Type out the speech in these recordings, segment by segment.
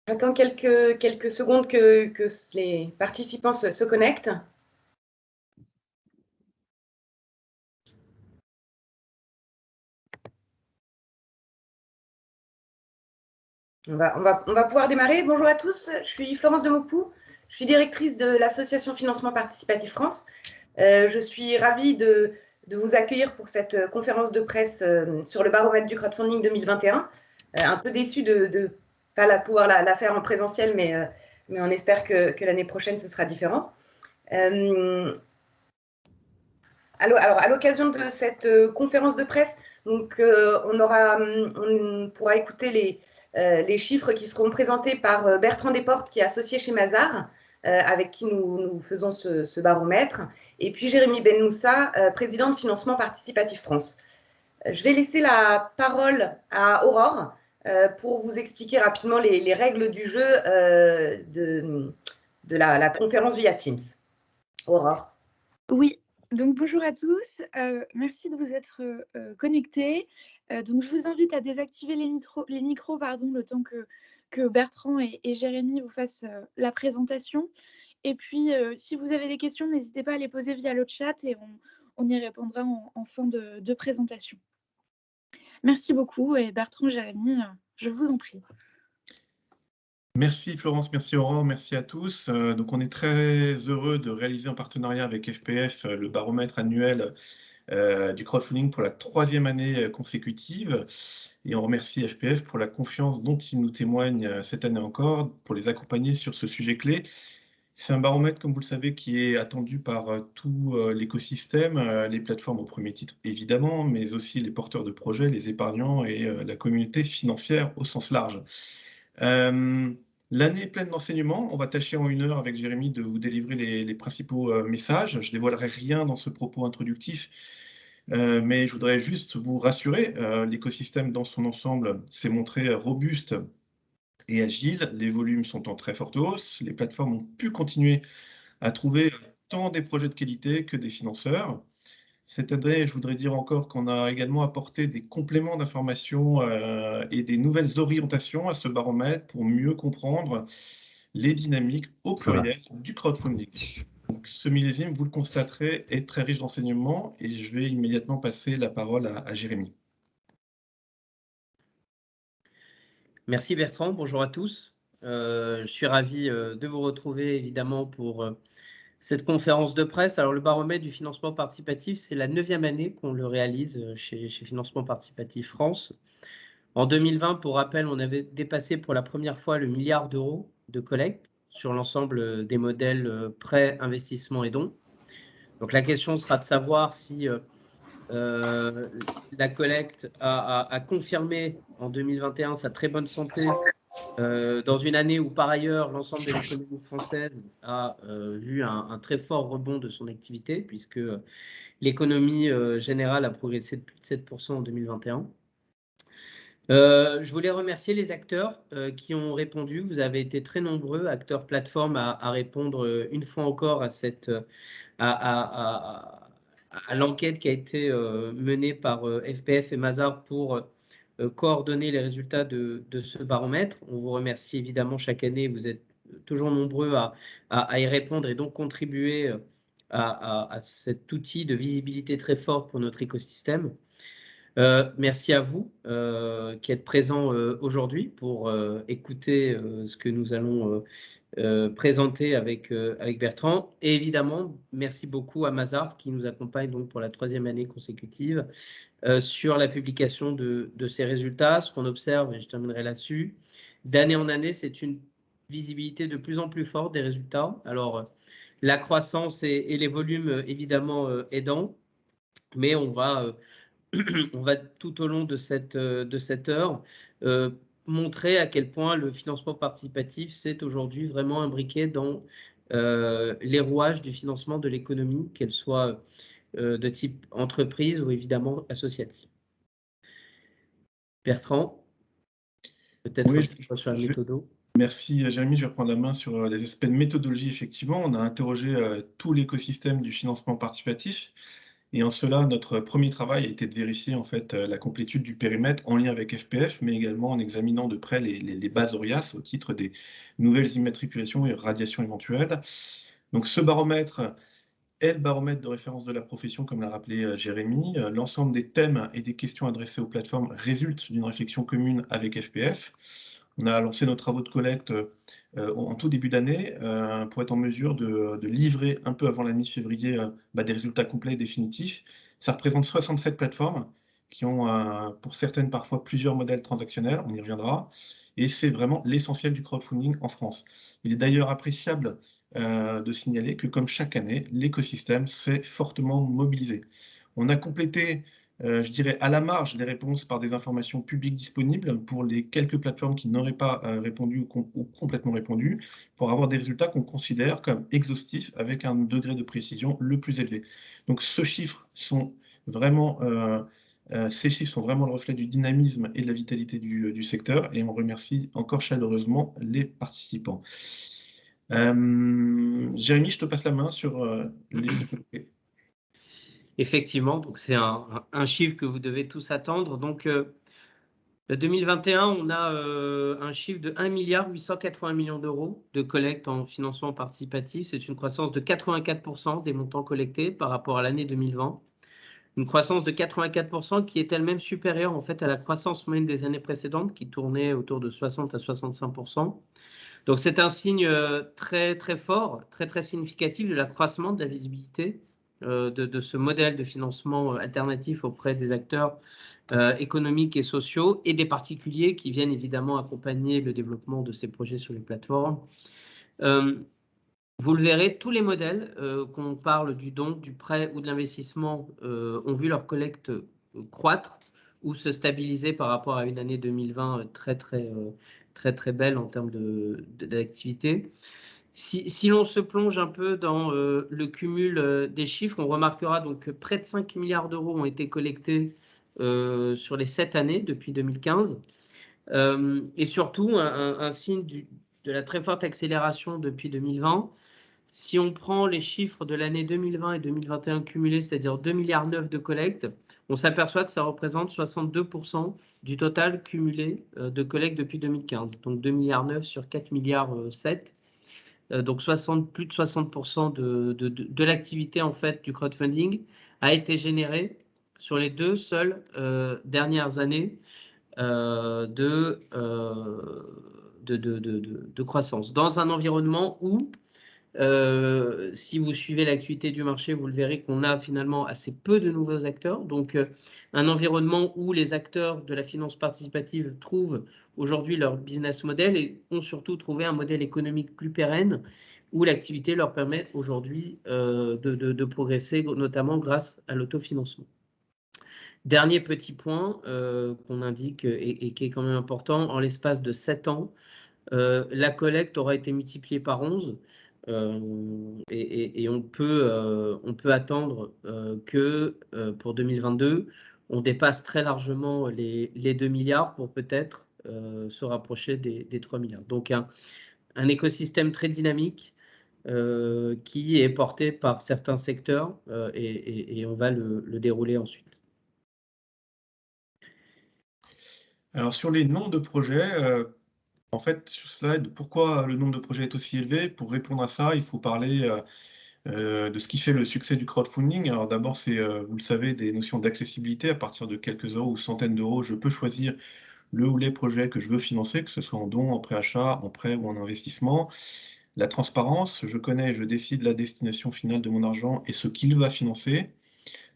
J'attends quelques secondes que les participants se connectent. On va pouvoir démarrer. Bonjour à tous, je suis Florence Democpoux, je suis directrice de l'association Financement Participatif France. Je suis ravie de vous accueillir pour cette conférence de presse sur le baromètre du crowdfunding 2021. Un peu déçue de ne pas pouvoir la faire en présentiel, mais on espère que l'année prochaine, ce sera différent. Alors, à l'occasion de cette conférence de presse, donc, on pourra écouter les chiffres qui seront présentés par Bertrand Desportes, qui est associé chez Mazars, avec qui nous faisons ce baromètre, et puis Jérémy Benmoussa, président de Financement Participatif France. Je vais laisser la parole à Aurore pour vous expliquer rapidement les règles du jeu de la conférence via Teams. Aurore. Oui, donc bonjour à tous, merci de vous être connectés. Donc je vous invite à désactiver les micros le temps que Bertrand et Jérémy vous fassent la présentation. Et puis si vous avez des questions, n'hésitez pas à les poser via le chat et on y répondra en fin de présentation. Merci beaucoup et Bertrand, Jérémy, je vous en prie. Merci Florence, merci Aurore, merci à tous. Donc on est très heureux de réaliser en partenariat avec FPF le baromètre annuel du crowdfunding pour la 3e année consécutive. Et on remercie FPF pour la confiance dont il nous témoigne cette année encore pour les accompagner sur ce sujet clé. C'est un baromètre, comme vous le savez, qui est attendu par tout l'écosystème, les plateformes au premier titre évidemment, mais aussi les porteurs de projets, les épargnants et la communauté financière au sens large. L'année est pleine d'enseignements. On va tâcher en 1 heure avec Jérémy de vous délivrer les principaux messages. Je ne dévoilerai rien dans ce propos introductif, mais je voudrais juste vous rassurer, l'écosystème dans son ensemble s'est montré robuste et agile. Les volumes sont en très forte hausse. Les plateformes ont pu continuer à trouver tant des projets de qualité que des financeurs. Cette année, je voudrais dire encore qu'on a également apporté des compléments d'information et des nouvelles orientations à ce baromètre pour mieux comprendre les dynamiques au pluriel du crowdfunding. Donc, ce millésime, vous le constaterez, est très riche d'enseignements et je vais immédiatement passer la parole à Jérémy. Merci Bertrand, bonjour à tous. Je suis ravi de vous retrouver évidemment pour cette conférence de presse. Alors le baromètre du financement participatif, c'est la 9e année qu'on le réalise chez Financement Participatif France. En 2020, pour rappel, on avait dépassé pour la première fois le 1 milliard d'euros de collecte sur l'ensemble des modèles prêts, investissements et dons. Donc la question sera de savoir si la collecte a confirmé en 2021 sa très bonne santé dans une année où par ailleurs l'ensemble de l'économie française a vu un très fort rebond de son activité puisque l'économie générale a progressé de plus de 7% en 2021. Je voulais remercier les acteurs qui ont répondu. Vous avez été très nombreux, acteurs plateformes, à répondre une fois encore à l'enquête qui a été menée par FPF et Mazars pour coordonner les résultats de ce baromètre. On vous remercie évidemment chaque année. Vous êtes toujours nombreux à y répondre et donc contribuer à cet outil de visibilité très fort pour notre écosystème. Merci à vous qui êtes présents aujourd'hui pour écouter ce que nous allons présenter avec Bertrand. Et évidemment, merci beaucoup à Mazars qui nous accompagne donc pour la 3e année consécutive sur la publication de ces résultats. Ce qu'on observe, et je terminerai là-dessus, d'année en année, c'est une visibilité de plus en plus forte des résultats. Alors, la croissance et les volumes évidemment aidant, mais on va tout au long de cette heure montrer à quel point le financement participatif s'est aujourd'hui vraiment imbriqué dans les rouages du financement de l'économie, qu'elle soit de type entreprise ou évidemment associative. Bertrand, peut-être un petit peu sur la méthode. Merci Jérémy, je vais prendre la main sur les aspects de méthodologie. Effectivement, on a interrogé tout l'écosystème du financement participatif Et en cela, notre premier travail a été de vérifier en fait la complétude du périmètre en lien avec FPF, mais également en examinant de près les bases ORIAS au titre des nouvelles immatriculations et radiations éventuelles. Donc ce baromètre est le baromètre de référence de la profession, comme l'a rappelé Jérémy. L'ensemble des thèmes et des questions adressées aux plateformes résultent d'une réflexion commune avec FPF. On a lancé nos travaux de collecte en tout début d'année pour être en mesure de livrer un peu avant la mi-février des résultats complets et définitifs. Ça représente 67 plateformes qui ont, pour certaines, parfois plusieurs modèles transactionnels, on y reviendra, et c'est vraiment l'essentiel du crowdfunding en France. Il est d'ailleurs appréciable de signaler que, comme chaque année, l'écosystème s'est fortement mobilisé. On a complété je dirais à la marge les réponses par des informations publiques disponibles pour les quelques plateformes qui n'auraient pas répondu ou complètement répondu, pour avoir des résultats qu'on considère comme exhaustifs avec un degré de précision le plus élevé. Donc ces chiffres sont vraiment le reflet du dynamisme et de la vitalité du secteur, et on remercie encore chaleureusement les participants. Jérémy, je te passe la main sur les chiffres. Effectivement, donc c'est un chiffre que vous devez tous attendre. Donc, 2021, on a un chiffre de 1,880 milliard d'euros de collecte en financement participatif. C'est une croissance de 84% des montants collectés par rapport à l'année 2020. Une croissance de 84% qui est elle-même supérieure en fait à la croissance moyenne des années précédentes qui tournait autour de 60 à 65%. Donc c'est un signe très très fort, très très significatif de l'accroissement de la visibilité de ce modèle de financement alternatif auprès des acteurs économiques et sociaux et des particuliers qui viennent évidemment accompagner le développement de ces projets sur les plateformes. Vous le verrez, tous les modèles, qu'on parle du don, du prêt ou de l'investissement, ont vu leur collecte croître ou se stabiliser par rapport à une année 2020 très belle en termes d'activité. Si l'on se plonge un peu dans le cumul des chiffres, on remarquera donc que près de 5 milliards d'euros ont été collectés sur les 7 années depuis 2015. Et surtout, un signe de la très forte accélération depuis 2020. Si on prend les chiffres de l'année 2020 et 2021 cumulés, c'est-à-dire 2,9 milliards de collecte, on s'aperçoit que ça représente 62% du total cumulé de collecte depuis 2015. Donc 2,9 milliards sur 4,7 milliards. Donc plus de 60% de l'activité en fait du crowdfunding a été générée sur les 2 seules dernières années de croissance. Dans un environnement où, si vous suivez l'actualité du marché, vous le verrez qu'on a finalement assez peu de nouveaux acteurs. Donc, un environnement où les acteurs de la finance participative trouvent aujourd'hui leur business model et ont surtout trouvé un modèle économique plus pérenne où l'activité leur permet aujourd'hui de progresser, notamment grâce à l'autofinancement. Dernier petit point qu'on indique et qui est quand même important, en l'espace de 7 ans, la collecte aura été multipliée par 11 et on peut attendre que pour 2022, on dépasse très largement les 2 milliards pour peut-être se rapprocher des 3 milliards. Donc un écosystème très dynamique qui est porté par certains secteurs et on va le dérouler ensuite. Alors sur les nombres de projets, en fait, sur ce slide, pourquoi le nombre de projets est aussi élevé? Pour répondre à ça, il faut parler de ce qui fait le succès du crowdfunding. Alors d'abord, c'est, vous le savez, des notions d'accessibilité. À partir de quelques euros ou centaines d'euros, je peux choisir le ou les projets que je veux financer, que ce soit en don, en préachat, en prêt ou en investissement. La transparence, je connais, je décide la destination finale de mon argent et ce qu'il va financer.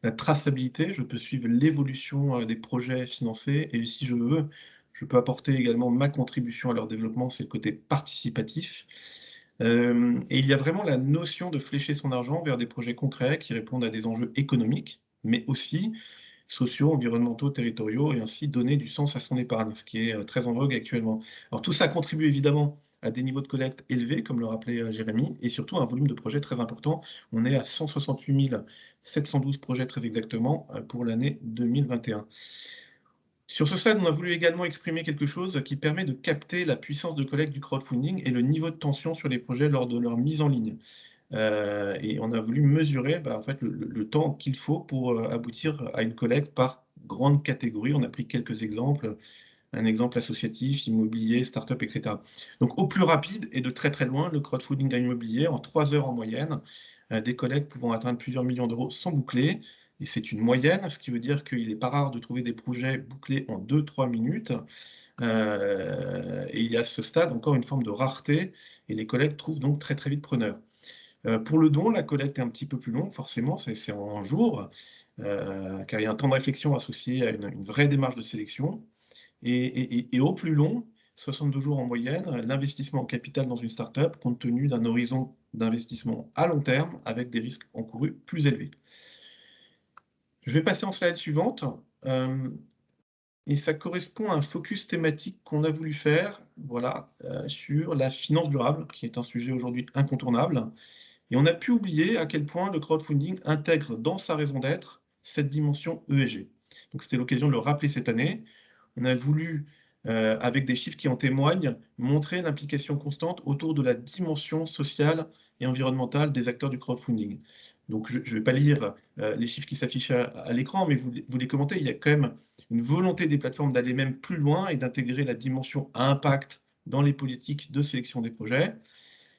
La traçabilité, je peux suivre l'évolution des projets financés et si je veux, je peux apporter également ma contribution à leur développement, c'est le côté participatif. Et il y a vraiment la notion de flécher son argent vers des projets concrets qui répondent à des enjeux économiques, mais aussi sociaux, environnementaux, territoriaux, et ainsi donner du sens à son épargne, ce qui est très en vogue actuellement. Alors tout ça contribue évidemment à des niveaux de collecte élevés, comme le rappelait Jérémy, et surtout un volume de projets très important. On est à 168 712 projets très exactement pour l'année 2021. Sur ce slide, on a voulu également exprimer quelque chose qui permet de capter la puissance de collecte du crowdfunding et le niveau de tension sur les projets lors de leur mise en ligne. Et on a voulu mesurer en fait, le temps qu'il faut pour aboutir à une collecte par grande catégorie. On a pris quelques exemples, un exemple associatif, immobilier, start-up, etc. Donc au plus rapide et de très très loin, le crowdfunding à immobilier, en 3 heures en moyenne, des collectes pouvant atteindre plusieurs millions d'euros sont bouclées. Et c'est une moyenne, ce qui veut dire qu'il n'est pas rare de trouver des projets bouclés en 2-3 minutes. Et il y a à ce stade encore une forme de rareté, et les collectes trouvent donc très très vite preneur. Pour le don, la collecte est un petit peu plus longue, forcément, c'est en jours, car il y a un temps de réflexion associé à une vraie démarche de sélection. Et au plus long, 62 jours en moyenne, l'investissement en capital dans une start-up, compte tenu d'un horizon d'investissement à long terme, avec des risques encourus plus élevés. Je vais passer en slide suivante. Et ça correspond à un focus thématique qu'on a voulu faire, voilà, sur la finance durable, qui est un sujet aujourd'hui incontournable. Et on a pu oublier à quel point le crowdfunding intègre dans sa raison d'être cette dimension ESG. Donc c'était l'occasion de le rappeler cette année. On a voulu, avec des chiffres qui en témoignent, montrer l'implication constante autour de la dimension sociale et environnementale des acteurs du crowdfunding. Donc je ne vais pas lire les chiffres qui s'affichent à l'écran, mais vous les commentez, il y a quand même une volonté des plateformes d'aller même plus loin et d'intégrer la dimension à impact dans les politiques de sélection des projets.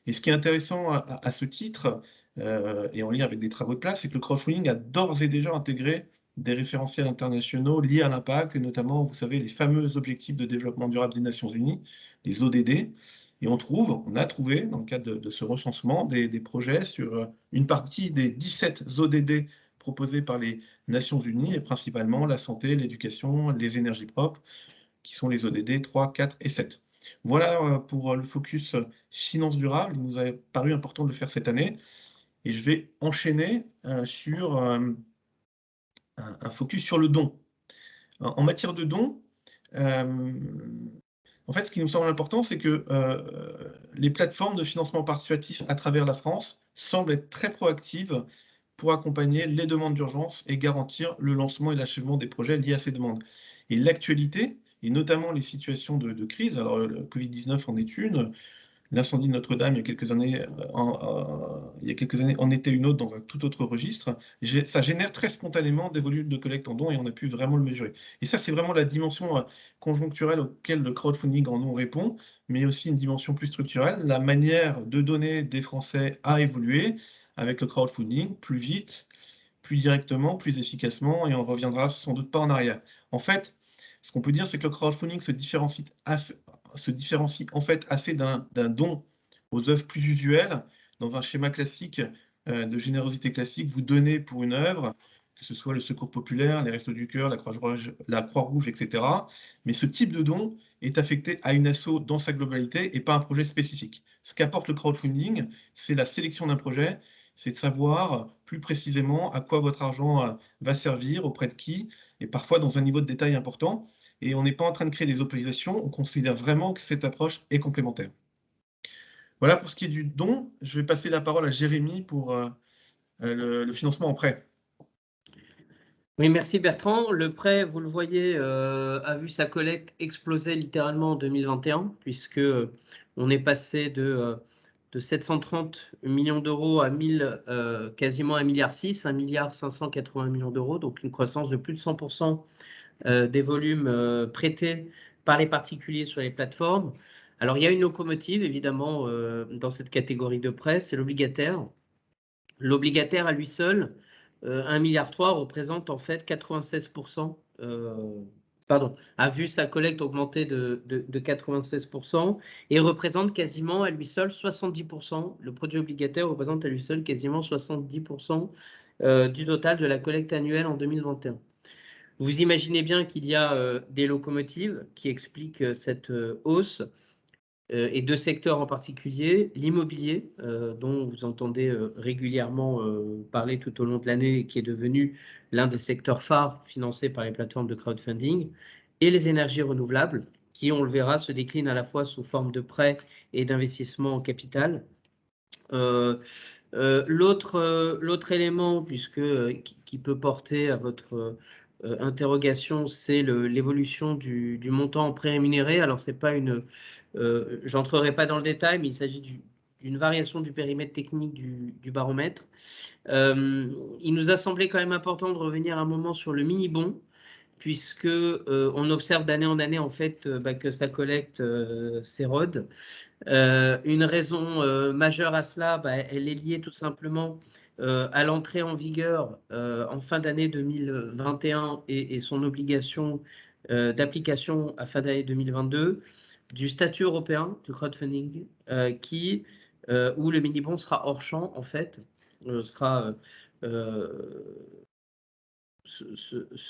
Et ce qui est intéressant à ce titre, et en lien avec des travaux de place, c'est que le crowdfunding a d'ores et déjà intégré des référentiels internationaux liés à l'impact, et notamment, vous savez, les fameux objectifs de développement durable des Nations Unies, les ODD. Et on a trouvé, dans le cadre de ce recensement, des projets sur une partie des 17 ODD proposés par les Nations Unies, et principalement la santé, l'éducation, les énergies propres, qui sont les ODD 3, 4 et 7. Voilà pour le focus finance durable. Il nous a paru important de le faire cette année. Et je vais enchaîner sur un focus sur le don. En matière de don, en fait, ce qui nous semble important, c'est que les plateformes de financement participatif à travers la France semblent être très proactives pour accompagner les demandes d'urgence et garantir le lancement et l'achèvement des projets liés à ces demandes. Et l'actualité, et notamment les situations de crise, alors le Covid-19 en est une, l'incendie de Notre-Dame il y a quelques années en était une autre dans un tout autre registre, ça génère très spontanément des volumes de collecte en dons et on a pu vraiment le mesurer. Et ça, c'est vraiment la dimension conjoncturelle auquel le crowdfunding en don répond, mais aussi une dimension plus structurelle. La manière de donner des Français a évolué avec le crowdfunding, plus vite, plus directement, plus efficacement, et on ne reviendra sans doute pas en arrière. En fait, ce qu'on peut dire, c'est que le crowdfunding se différencie en fait assez d'un don aux œuvres plus usuelles. Dans un schéma classique de générosité classique, vous donnez pour une œuvre, que ce soit le Secours populaire, les Restos du Cœur, la Croix-Rouge, etc. Mais ce type de don est affecté à une asso dans sa globalité et pas un projet spécifique. Ce qu'apporte le crowdfunding, c'est la sélection d'un projet, c'est de savoir plus précisément à quoi votre argent va servir, auprès de qui, et parfois dans un niveau de détail important. Et on n'est pas en train de créer des oppositions, on considère vraiment que cette approche est complémentaire. Voilà pour ce qui est du don. Je vais passer la parole à Jérémy pour le financement en prêt. Oui, merci Bertrand. Le prêt, vous le voyez, a vu sa collecte exploser littéralement en 2021, puisque on est passé de 730 millions d'euros à quasiment 1,6 milliard, 1,580 milliard d'euros, donc une croissance de plus de 100% des volumes prêtés par les particuliers sur les plateformes. Alors, il y a une locomotive, évidemment, dans cette catégorie de prêts, c'est l'obligataire. L'obligataire, à lui seul, 1,3 milliard représente en fait 96%, a vu sa collecte augmenter de 96% et représente quasiment à lui seul 70%. Le produit obligataire représente à lui seul quasiment 70% du total de la collecte annuelle en 2021. Vous imaginez bien qu'il y a des locomotives qui expliquent cette hausse et deux secteurs en particulier, l'immobilier, dont vous entendez régulièrement parler tout au long de l'année et qui est devenu l'un des secteurs phares financés par les plateformes de crowdfunding, et les énergies renouvelables, qui, on le verra, se déclinent à la fois sous forme de prêts et d'investissements en capital. L'autre élément qui peut porter à votre interrogation, c'est l'évolution du montant prérémunéré. Alors, c'est pas j'entrerai pas dans le détail, mais il s'agit du d'une variation du périmètre technique du baromètre. Il nous a semblé quand même important de revenir un moment sur le mini-bon, puisque on observe d'année en année en fait que sa collecte s'érode. Une raison majeure à cela, elle est liée tout simplement à l'entrée en vigueur en fin d'année 2021 et son obligation d'application à fin d'année 2022 du statut européen du crowdfunding où le mini-bon sera hors champ en fait, sera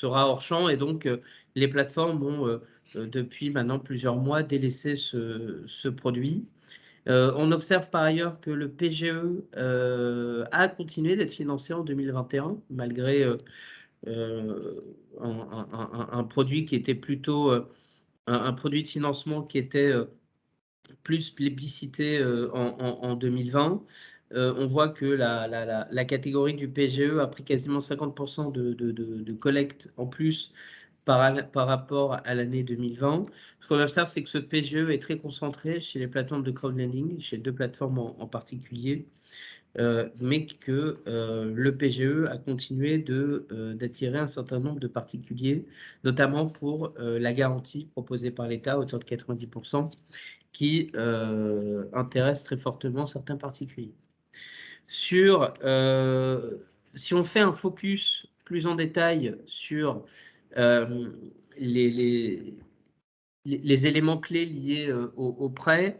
hors champ et donc les plateformes ont depuis maintenant plusieurs mois délaissé ce produit. On observe par ailleurs que le PGE a continué d'être financé en 2021 malgré un produit qui était plutôt un produit de financement qui était plus plébiscité en 2020. On voit que la catégorie du PGE a pris quasiment 50% de collecte en plus par rapport à l'année 2020. Ce qu'on observe, c'est que ce PGE est très concentré chez les plateformes de crowdlending, chez 2 plateformes en particulier, mais que le PGE a continué d'attirer un certain nombre de particuliers, notamment pour la garantie proposée par l'État à hauteur de 90%, qui intéresse très fortement certains particuliers. Si on fait un focus plus en détail sur les éléments clés liés au prêt,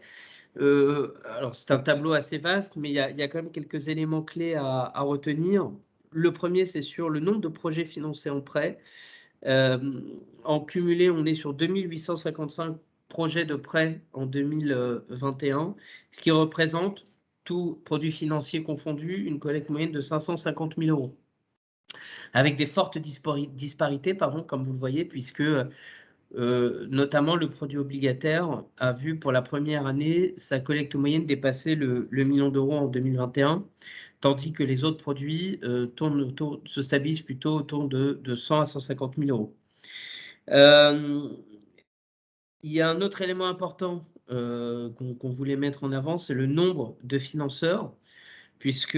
alors c'est un tableau assez vaste, mais il y a quand même quelques éléments clés à retenir. Le premier, c'est sur le nombre de projets financés en prêt. En cumulé, on est sur 2855 projets de prêt en 2021, ce qui représente, tout produit financier confondu, une collecte moyenne de 550 000 €. Avec des fortes disparités, comme vous le voyez, puisque notamment le produit obligataire a vu pour la première année sa collecte moyenne dépasser le million d'euros en 2021, tandis que les autres produits se stabilisent plutôt autour de 100 à 150 000 €. Il y a un autre élément important qu'on voulait mettre en avant, c'est le nombre de financeurs, puisque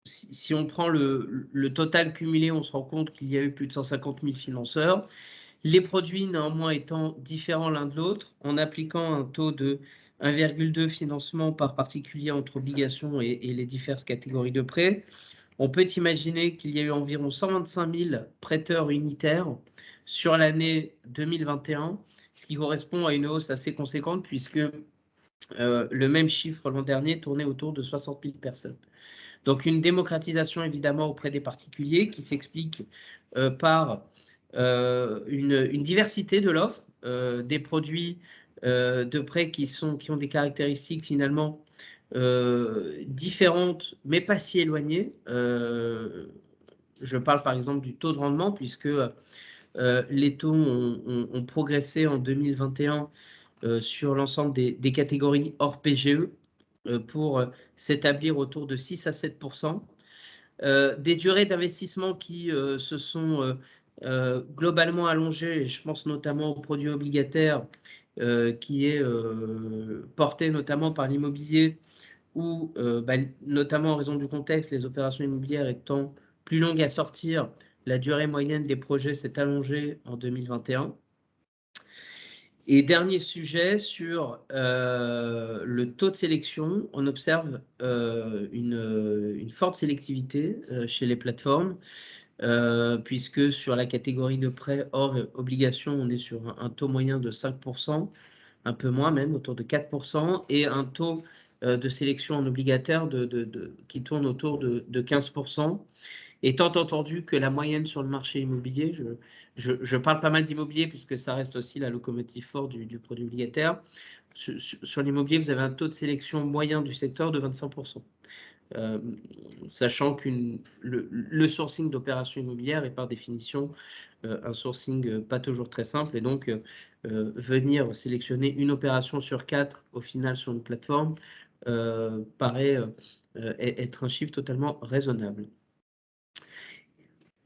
si on prend le total cumulé, on se rend compte qu'il y a eu plus de 150 000 financeurs. Les produits, néanmoins, étant différents l'un de l'autre, en appliquant un taux de 1,2 financement par particulier entre obligations et les diverses catégories de prêts, on peut imaginer qu'il y a eu environ 125 000 prêteurs unitaires sur l'année 2021, ce qui correspond à une hausse assez conséquente puisque le même chiffre l'an dernier tournait autour de 60 000 personnes. Donc une démocratisation évidemment auprès des particuliers qui s'explique par une diversité de l'offre, des produits de prêt qui ont des caractéristiques finalement différentes, mais pas si éloignées. Je parle par exemple du taux de rendement, puisque les taux ont progressé en 2021 sur l'ensemble des catégories hors PGE pour s'établir autour de 6 à 7%. Des durées d'investissement qui se sont globalement allongées, et je pense notamment aux produits obligataires qui est porté notamment par l'immobilier, où notamment en raison du contexte, les opérations immobilières étant plus longues à sortir, la durée moyenne des projets s'est allongée en 2021. Et dernier sujet, sur le taux de sélection, on observe une forte sélectivité chez les plateformes, puisque sur la catégorie de prêts hors obligation, on est sur un taux moyen de 5%, un peu moins même, autour de 4%, et un taux de sélection en obligataire qui tourne autour de 15%. Étant entendu que la moyenne sur le marché immobilier, je parle pas mal d'immobilier puisque ça reste aussi la locomotive forte du produit obligataire. Sur l'immobilier, vous avez un taux de sélection moyen du secteur de 25%. Sachant que le sourcing d'opérations immobilières est par définition un sourcing pas toujours très simple, et donc venir sélectionner une opération sur 4 au final sur une plateforme paraît être un chiffre totalement raisonnable.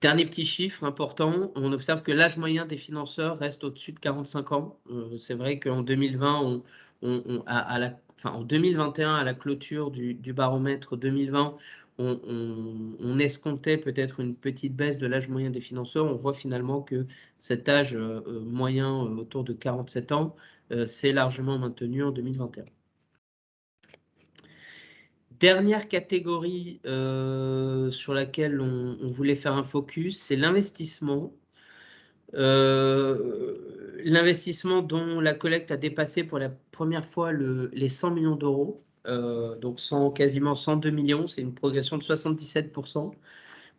Dernier petit chiffre important, on observe que l'âge moyen des financeurs reste au-dessus de 45 ans. C'est vrai qu'en 2020, en 2021, à la clôture du baromètre 2020, on escomptait peut-être une petite baisse de l'âge moyen des financeurs. On voit finalement que cet âge moyen autour de 47 ans s'est largement maintenu en 2021. Dernière catégorie sur laquelle on voulait faire un focus, c'est l'investissement. L'investissement dont la collecte a dépassé pour la première fois les 100 millions d'euros, donc quasiment 102 millions, c'est une progression de 77%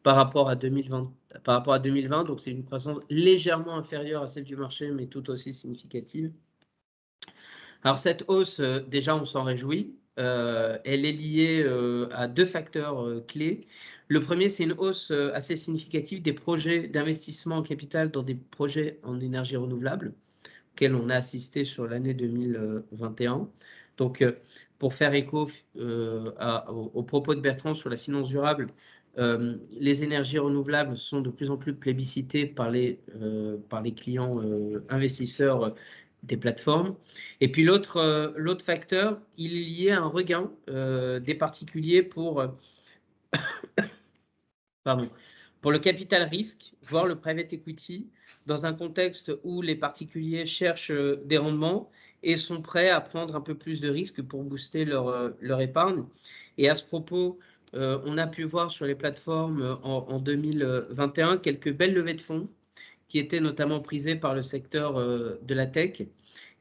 par rapport à 2020. Donc c'est une croissance légèrement inférieure à celle du marché, mais tout aussi significative. Alors cette hausse, déjà on s'en réjouit. Elle est liée à deux facteurs clés. Le premier, c'est une hausse assez significative des projets d'investissement en capital dans des projets en énergie renouvelable, auxquels on a assisté sur l'année 2021. Donc, pour faire écho aux propos de Bertrand sur la finance durable, les énergies renouvelables sont de plus en plus plébiscitées par les clients investisseurs des plateformes. Et puis l'autre facteur, il est lié à un regain des particuliers pour le capital risque, voire le private equity, dans un contexte où les particuliers cherchent des rendements et sont prêts à prendre un peu plus de risques pour booster leur épargne. Et à ce propos, on a pu voir sur les plateformes en 2021 quelques belles levées de fonds qui étaient notamment prisées par le secteur de la tech.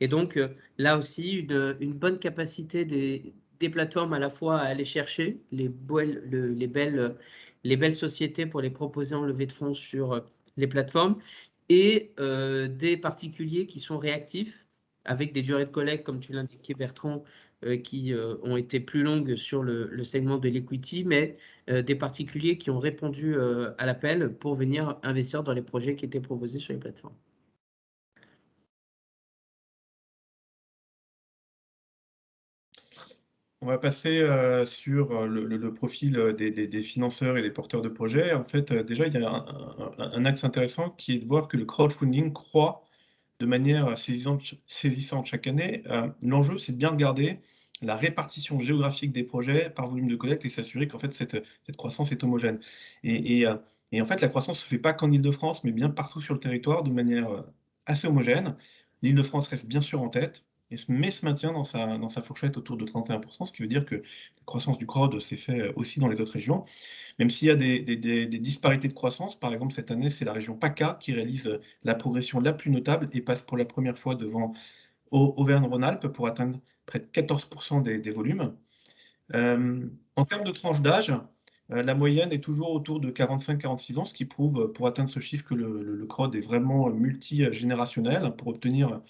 Et donc, là aussi, une bonne capacité des plateformes à la fois à aller chercher les belles sociétés pour les proposer en levée de fonds sur les plateformes et des particuliers qui sont réactifs avec des durées de collecte, comme tu l'indiquais Bertrand, qui ont été plus longues sur le segment de l'equity, mais des particuliers qui ont répondu à l'appel pour venir investir dans les projets qui étaient proposés sur les plateformes. On va passer sur le profil des financeurs et des porteurs de projets. En fait, déjà, il y a un axe intéressant qui est de voir que le crowdfunding croît de manière saisissante chaque année. L'enjeu, c'est de bien regarder la répartition géographique des projets par volume de collecte et s'assurer qu'en fait, cette croissance est homogène. Et en fait, la croissance ne se fait pas qu'en Île-de-France, mais bien partout sur le territoire de manière assez homogène. L'Île-de-France reste bien sûr en tête, mais se maintient dans sa fourchette autour de 31%, ce qui veut dire que la croissance du crowd s'est fait aussi dans les autres régions, même s'il y a des disparités de croissance. Par exemple, cette année, c'est la région PACA qui réalise la progression la plus notable et passe pour la première fois devant Auvergne-Rhône-Alpes pour atteindre près de 14% des volumes. En termes de tranche d'âge, la moyenne est toujours autour de 45-46 ans, ce qui prouve, pour atteindre ce chiffre, que le crowd est vraiment multigénérationnel. Pour obtenir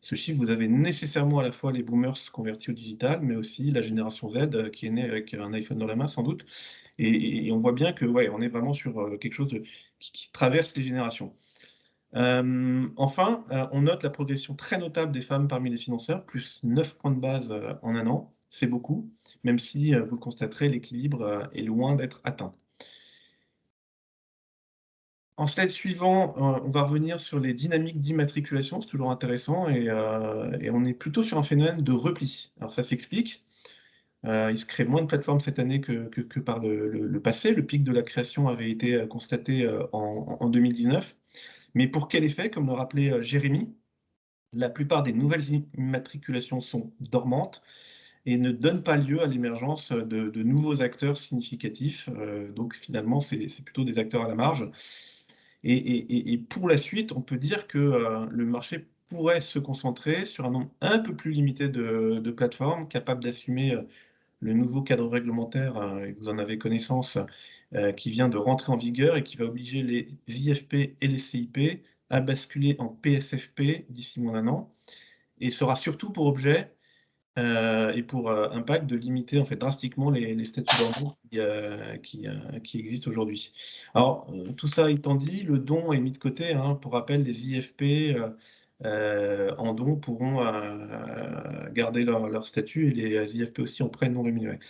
ce chiffre, vous avez nécessairement à la fois les boomers convertis au digital, mais aussi la génération Z qui est née avec un iPhone dans la main, sans doute. Et on voit bien que on est vraiment sur quelque chose qui traverse les générations. Enfin, on note la progression très notable des femmes parmi les financeurs, plus 9 points de base en un an. C'est beaucoup, même si, vous le constaterez, l'équilibre est loin d'être atteint. En slide suivant, on va revenir sur les dynamiques d'immatriculation. C'est toujours intéressant et on est plutôt sur un phénomène de repli. Alors ça s'explique. Il se crée moins de plateformes cette année que par le passé. Le pic de la création avait été constaté en 2019. Mais pour quel effet? Comme le rappelait Jérémy, la plupart des nouvelles immatriculations sont dormantes et ne donnent pas lieu à l'émergence de nouveaux acteurs significatifs. Donc finalement, c'est plutôt des acteurs à la marge. Et pour la suite, on peut dire que le marché pourrait se concentrer sur un nombre un peu plus limité de plateformes capables d'assumer le nouveau cadre réglementaire, et vous en avez connaissance, qui vient de rentrer en vigueur et qui va obliger les IFP et les CIP à basculer en PSFP d'ici moins d'un an, et sera surtout pour objet et pour impact de limiter en fait drastiquement les statuts d'ordre qui existent aujourd'hui. Alors, tout ça étant dit, le don est mis de côté, hein. Pour rappel, les IFP en don pourront garder leur statut, et les IFP aussi en prêt non rémunéré.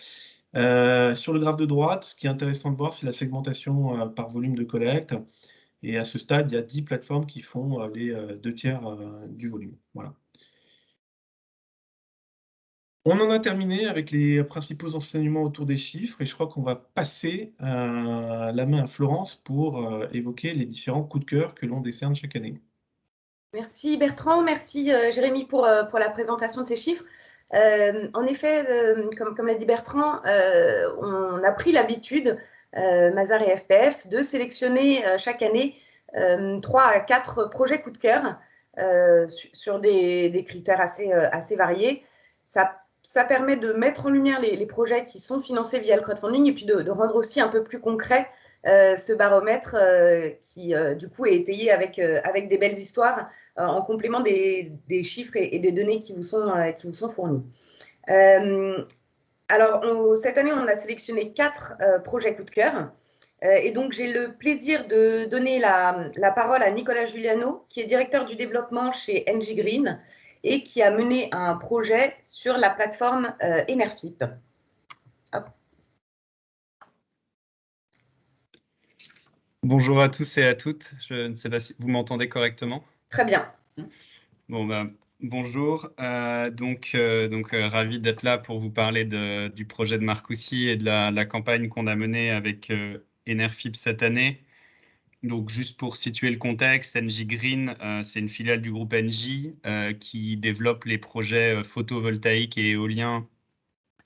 Sur le graphe de droite, ce qui est intéressant de voir, c'est la segmentation par volume de collecte. Et à ce stade, il y a 10 plateformes qui font les 2/3 du volume. Voilà. On en a terminé avec les principaux enseignements autour des chiffres et je crois qu'on va passer la main à Florence pour évoquer les différents coups de cœur que l'on décerne chaque année. Merci Bertrand, merci Jérémy pour la présentation de ces chiffres. En effet, comme l'a dit Bertrand, on a pris l'habitude, Mazars et FPF, de sélectionner chaque année 3 à 4 projets coup de cœur sur des critères assez variés. Ça permet de mettre en lumière les projets qui sont financés via le crowdfunding et puis de rendre aussi un peu plus concret ce baromètre qui, du coup, est étayé avec des belles histoires en complément des chiffres et des données qui vous sont fournis. Alors, cette année, on a sélectionné 4 projets coup de cœur. Et donc, j'ai le plaisir de donner la parole à Nicolas Giuliano, qui est directeur du développement chez NJ Green et qui a mené un projet sur la plateforme Enerfip. Hop. Bonjour à tous et à toutes. Je ne sais pas si vous m'entendez correctement. Très bien. Bon, bonjour. Ravi d'être là pour vous parler du projet de Marcoussis et de la campagne qu'on a menée avec Enerfip cette année. Donc, juste pour situer le contexte, NJ Green, c'est une filiale du groupe NJ qui développe les projets photovoltaïques et éoliens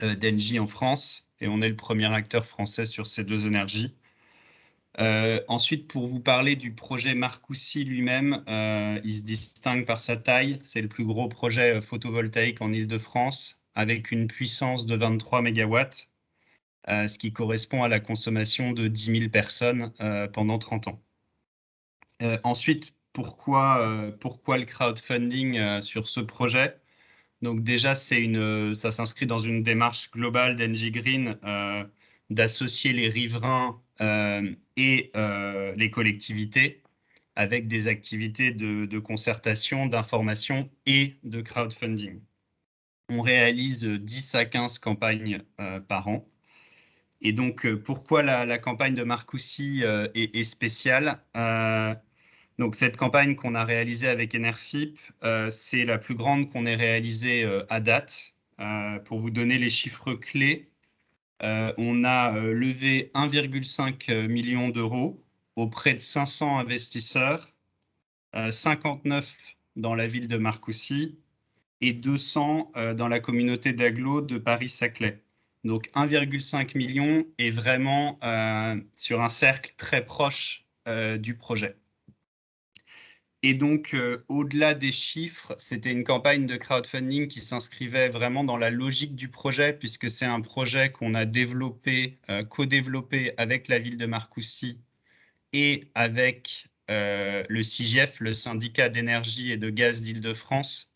d'NJ en France. Et on est le premier acteur français sur ces deux énergies. Ensuite, pour vous parler du projet Marcoussis lui-même, il se distingue par sa taille. C'est le plus gros projet photovoltaïque en Île-de-France avec une puissance de 23 MW, ce qui correspond à la consommation de 10 000 personnes pendant 30 ans. Ensuite, pourquoi le crowdfunding sur ce projet? Donc déjà, ça s'inscrit dans une démarche globale d'NJ Green d'associer les riverains et les collectivités avec des activités de concertation, d'information et de crowdfunding. On réalise 10 à 15 campagnes par an. Et donc, pourquoi la campagne de Marcoussis est spéciale? Donc, cette campagne qu'on a réalisée avec Enerfip, c'est la plus grande qu'on ait réalisée à date. Pour vous donner les chiffres clés, on a levé 1,5 million d'euros auprès de 500 investisseurs, 59 dans la ville de Marcoussis et 200 dans la communauté d'agglo de Paris-Saclay. Donc 1,5 million est vraiment sur un cercle très proche du projet. Et donc, au-delà des chiffres, c'était une campagne de crowdfunding qui s'inscrivait vraiment dans la logique du projet, puisque c'est un projet qu'on a développé, co-développé avec la ville de Marcoussis et avec le CIGF, le syndicat d'énergie et de gaz d'Île-de-France.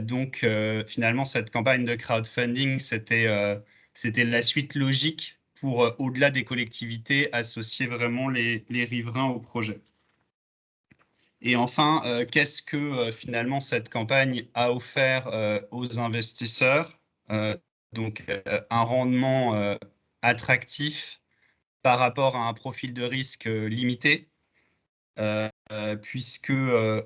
Donc, finalement, cette campagne de crowdfunding, c'était la suite logique pour, au-delà des collectivités, associer vraiment les riverains au projet. Et enfin, qu'est-ce que finalement cette campagne a offert aux investisseurs? Donc, un rendement attractif par rapport à un profil de risque limité, puisque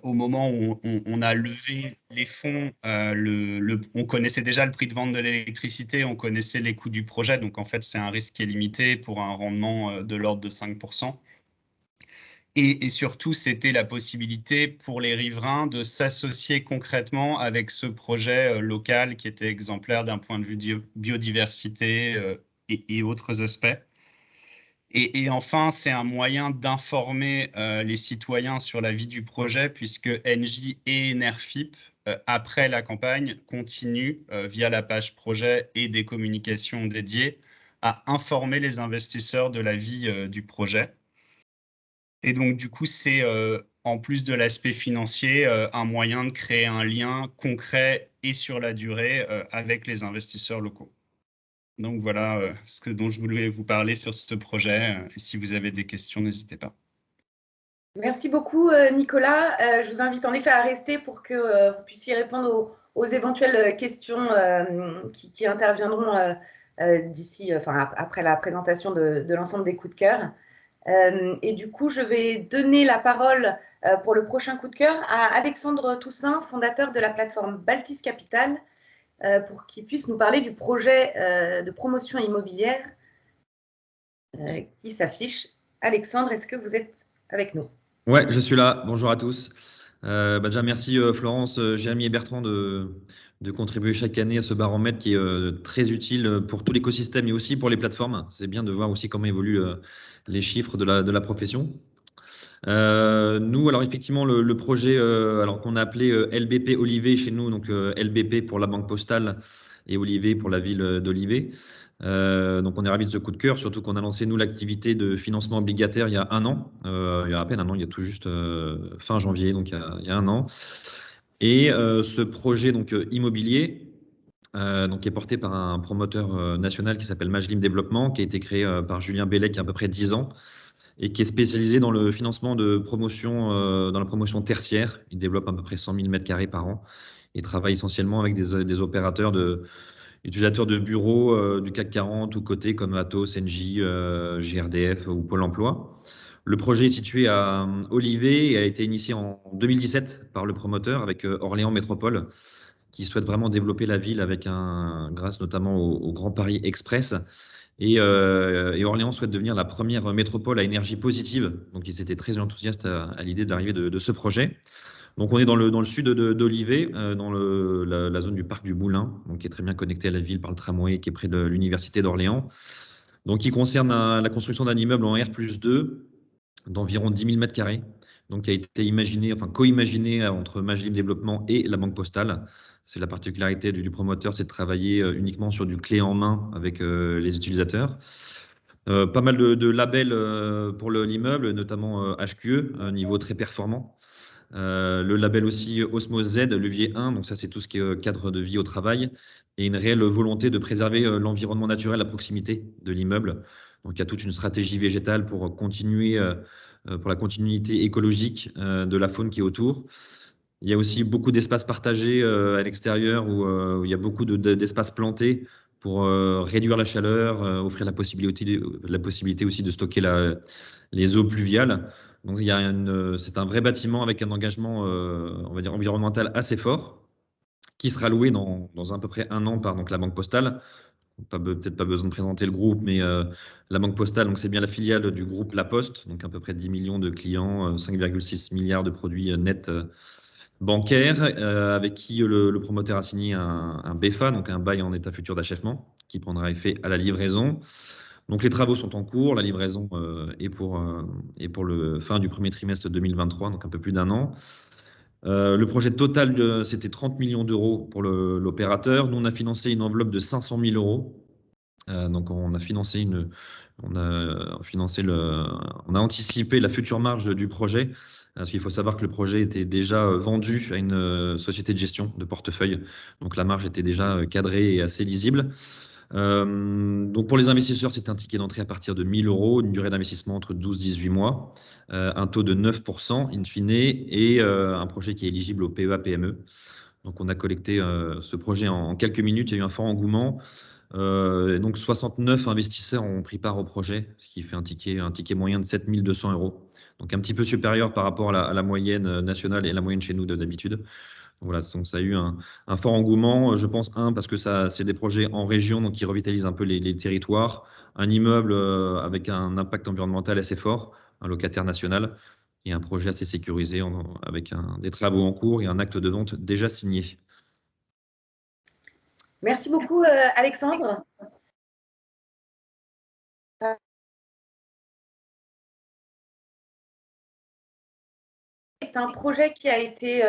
au moment où on a levé les fonds, on connaissait déjà le prix de vente de l'électricité, on connaissait les coûts du projet, donc en fait c'est un risque qui est limité pour un rendement de l'ordre de 5%. Et surtout, c'était la possibilité pour les riverains de s'associer concrètement avec ce projet local qui était exemplaire d'un point de vue biodiversité et autres aspects. Et enfin, c'est un moyen d'informer les citoyens sur la vie du projet, puisque NJ et Enerfip, après la campagne, continuent via la page projet et des communications dédiées à informer les investisseurs de la vie du projet. Et donc, du coup, c'est, en plus de l'aspect financier, un moyen de créer un lien concret et sur la durée avec les investisseurs locaux. Donc, voilà ce dont je voulais vous parler sur ce projet. Et si vous avez des questions, n'hésitez pas. Merci beaucoup, Nicolas. Je vous invite en effet à rester pour que vous puissiez répondre aux éventuelles questions qui interviendront après la présentation de l'ensemble des coups de cœur. Et du coup, je vais donner la parole pour le prochain coup de cœur à Alexandre Toussaint, fondateur de la plateforme Baltis Capital, pour qu'il puisse nous parler du projet de promotion immobilière qui s'affiche. Alexandre, est-ce que vous êtes avec nous? Ouais, je suis là. Bonjour à tous. Déjà, merci Florence, Jérémy et Bertrand de contribuer chaque année à ce baromètre qui est très utile pour tout l'écosystème et aussi pour les plateformes. C'est bien de voir aussi comment évoluent les chiffres de la profession. Nous, alors effectivement, le projet alors qu'on a appelé LBP Olivet chez nous, donc LBP pour la Banque Postale et Olivet pour la ville d'Olivet. Donc on est ravis de ce coup de cœur, surtout qu'on a lancé nous l'activité de financement obligataire il y a un an, il y a à peine un an, il y a tout juste fin janvier, donc il y a un an. Et ce projet donc immobilier, donc qui est porté par un promoteur national qui s'appelle Majlim Développement, qui a été créé par Julien Bellec il y a à peu près 10 ans et qui est spécialisé dans le financement de promotion, dans la promotion tertiaire. Il développe à peu près 100 000 m² par an et travaille essentiellement avec des opérateurs utilisateurs de bureaux du CAC 40 ou cotés comme Atos, Engie, GRDF ou Pôle emploi. Le projet est situé à Olivet et a été initié en 2017 par le promoteur avec Orléans Métropole, qui souhaite vraiment développer la ville grâce notamment au Grand Paris Express. Et Orléans souhaite devenir la première métropole à énergie positive. Donc, ils étaient très enthousiastes à l'idée d'arriver de ce projet. Donc, on est dans le sud d'Olivet, dans la zone du parc du Moulin, donc qui est très bien connecté à la ville par le tramway, qui est près de l'université d'Orléans. Donc, qui concerne la construction d'un immeuble en R+2 d'environ 10 000 m², donc qui a été imaginé, enfin co-imaginé entre Majlim Développement et la Banque Postale. C'est la particularité du promoteur, c'est de travailler uniquement sur du clé en main avec les utilisateurs. Pas mal de labels pour l'immeuble, notamment HQE, un niveau très performant. Le label aussi Osmose Z, levier 1, donc ça c'est tout ce qui est cadre de vie au travail, et une réelle volonté de préserver l'environnement naturel à proximité de l'immeuble. Donc il y a toute une stratégie végétale pour continuer, pour la continuité écologique de la faune qui est autour. Il y a aussi beaucoup d'espaces partagés à l'extérieur où il y a beaucoup d'espaces plantés pour réduire la chaleur, offrir la possibilité aussi de stocker les eaux pluviales. Donc, c'est un vrai bâtiment avec un engagement, on va dire, environnemental assez fort, qui sera loué dans à peu près un an par donc, la Banque Postale. Peut-être pas besoin de présenter le groupe, mais la Banque Postale, donc c'est bien la filiale du groupe La Poste, donc à peu près 10 millions de clients, 5,6 milliards de produits nets bancaires, avec qui le promoteur a signé un BFA, donc un bail en état futur d'achèvement, qui prendra effet à la livraison. Donc les travaux sont en cours, la livraison est pour le fin du premier trimestre 2023, donc un peu plus d'un an. Le projet total, c'était 30 millions d'euros pour l'opérateur. Nous, on a financé une enveloppe de 500 000 euros. Donc on a anticipé la future marge du projet, parce qu'il faut savoir que le projet était déjà vendu à une société de gestion de portefeuille. Donc la marge était déjà cadrée et assez lisible. Donc pour les investisseurs, c'est un ticket d'entrée à partir de 1 000 euros, une durée d'investissement entre 12-18 mois, un taux de 9% in fine et un projet qui est éligible au PEA-PME. Donc on a collecté ce projet en quelques minutes, il y a eu un fort engouement. Donc 69 investisseurs ont pris part au projet, ce qui fait un ticket moyen de 7 200 euros. Donc un petit peu supérieur par rapport à la moyenne nationale et la moyenne chez nous d'habitude. Voilà, donc ça a eu un fort engouement, je pense, parce que c'est des projets en région, donc qui revitalisent un peu les territoires, un immeuble avec un impact environnemental assez fort, un locataire national, et un projet assez sécurisé avec des travaux en cours et un acte de vente déjà signé. Merci beaucoup, Alexandre. C'est un projet qui a été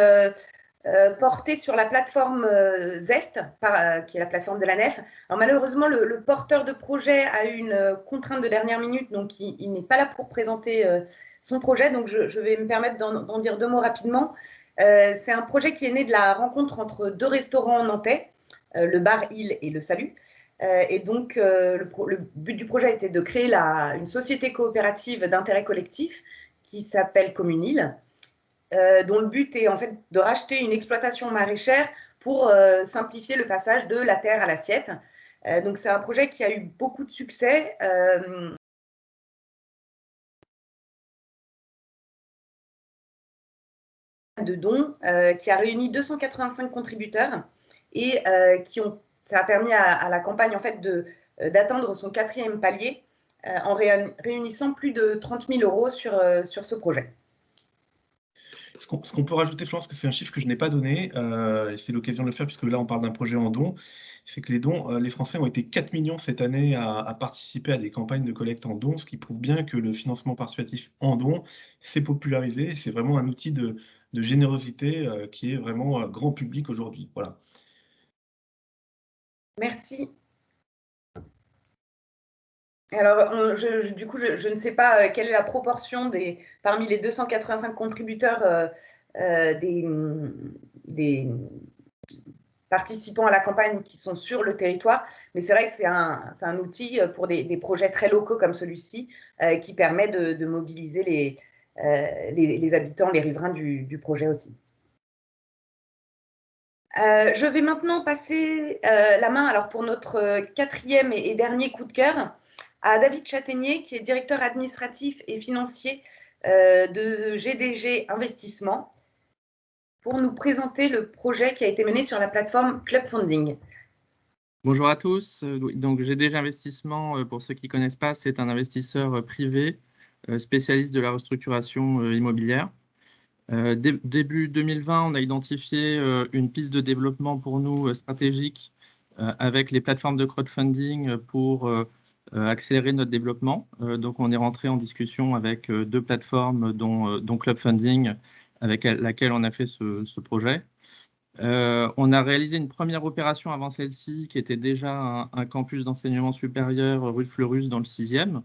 porté sur la plateforme Zest, qui est la plateforme de la Nef. Alors malheureusement, le porteur de projet a eu une contrainte de dernière minute, donc il n'est pas là pour présenter son projet, donc je vais me permettre d'en dire 2 mots rapidement. C'est un projet qui est né de la rencontre entre 2 restaurants nantais, le Bar Île et le Salut. Et donc, le but du projet était de créer une société coopérative d'intérêt collectif qui s'appelle Commune Île, dont le but est en fait de racheter une exploitation maraîchère pour simplifier le passage de la terre à l'assiette. Donc, c'est un projet qui a eu beaucoup de succès. De dons, qui a réuni 285 contributeurs et ça a permis à la campagne en fait d'atteindre son 4e palier en réunissant plus de 30 000 € sur ce projet. Ce qu'on peut rajouter, Florence, que c'est un chiffre que je n'ai pas donné, et c'est l'occasion de le faire puisque là on parle d'un projet en dons, c'est que les dons, les Français ont été 4 millions cette année à participer à des campagnes de collecte en dons, ce qui prouve bien que le financement participatif en dons s'est popularisé, c'est vraiment un outil de générosité qui est vraiment grand public aujourd'hui. Voilà. Merci. Alors, du coup, je ne sais pas quelle est la proportion parmi les 285 contributeurs des participants à la campagne qui sont sur le territoire, mais c'est vrai que c'est un outil pour des projets très locaux comme celui-ci qui permet de mobiliser les habitants, les riverains du projet aussi. Je vais maintenant passer la main alors pour notre 4e et dernier coup de cœur à David Châtaignier, qui est directeur administratif et financier de GDG Investissement, pour nous présenter le projet qui a été mené sur la plateforme Club Funding. Bonjour à tous. Donc, GDG Investissement, pour ceux qui ne connaissent pas, c'est un investisseur privé spécialiste de la restructuration immobilière. Début 2020, on a identifié une piste de développement pour nous stratégique avec les plateformes de crowdfunding pour accélérer notre développement. Donc, on est rentré en discussion avec 2 plateformes, dont Club Funding, avec laquelle on a fait ce projet. On a réalisé une première opération avant celle-ci, qui était déjà un campus d'enseignement supérieur rue de Fleurus dans le 6e.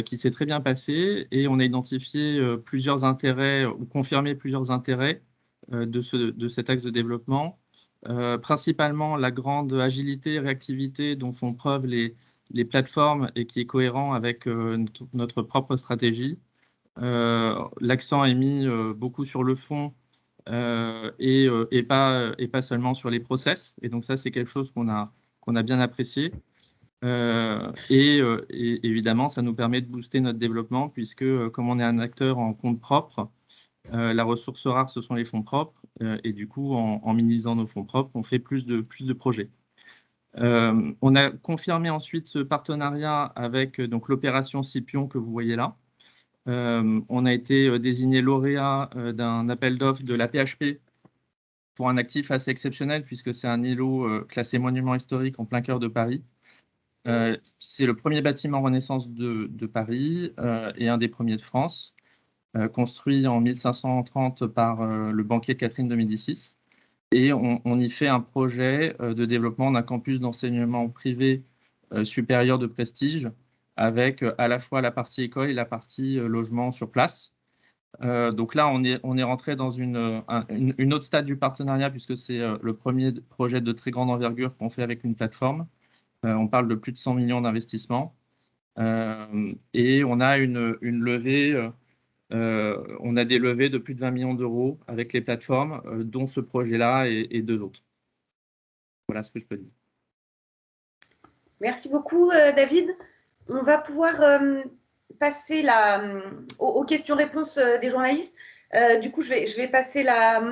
Qui s'est très bien passé, et on a identifié plusieurs intérêts ou confirmé plusieurs intérêts de cet axe de développement, principalement la grande agilité et réactivité dont font preuve les plateformes et qui est cohérent avec notre propre stratégie. L'accent est mis beaucoup sur le fond et pas seulement sur les process, et donc ça c'est quelque chose qu'on a bien apprécié. Et évidemment, ça nous permet de booster notre développement puisque, comme on est un acteur en compte propre, la ressource rare, ce sont les fonds propres. Et du coup, en minimisant nos fonds propres, on fait plus de projets. On a confirmé ensuite ce partenariat avec donc l'opération Scipion que vous voyez là. On a été désigné lauréat d'un appel d'offres de la PHP pour un actif assez exceptionnel puisque c'est un îlot classé monument historique en plein cœur de Paris. C'est le premier bâtiment Renaissance de Paris et un des premiers de France, construit en 1530 par le banquier Catherine de Médicis. Et on y fait un projet de développement d'un campus d'enseignement privé supérieur de prestige, avec à la fois la partie école et la partie logement sur place. Donc là, on est rentré dans une autre stade du partenariat, puisque c'est le premier projet de très grande envergure qu'on fait avec une plateforme. On parle de plus de 100 millions d'investissements et on a une levée, on a des levées de plus de 20 millions d'euros avec les plateformes, dont ce projet-là et 2 autres. Voilà ce que je peux dire. Merci beaucoup, David. On va pouvoir passer aux questions-réponses des journalistes. Du coup, je vais passer la main